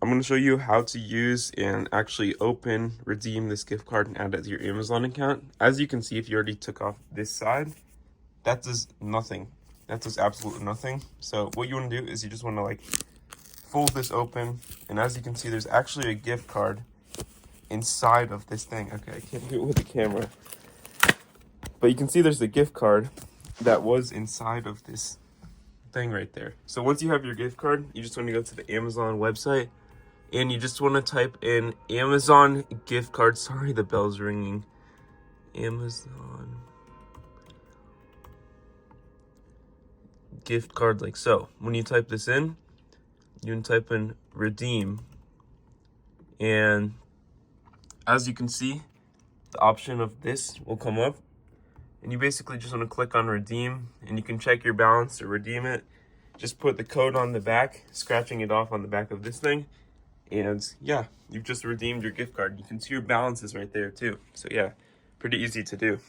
I'm going to show you how to use and actually redeem this gift card and add it to your Amazon account. As you can see, if you already took off this side, that does nothing. That does absolutely nothing. So what you want to do is you just want to like fold this open, and as you can see, there's actually a gift card inside of this thing. Okay, I can't do it with the camera, but you can see there's a gift card that was inside of this thing right there. So once you have your gift card, you just want to go to the Amazon website and you just want to type in Amazon gift card. Sorry, the bell's ringing. Amazon gift card, like so. When you type this in, you can type in redeem, and as you can see, the option of this will come up, and you basically just want to click on redeem, and you can check your balance to redeem it. Just put the code on the back, scratching it off on the back of this thing, and yeah, you've just redeemed your gift card. You can see your balances right there too. So yeah, pretty easy to do.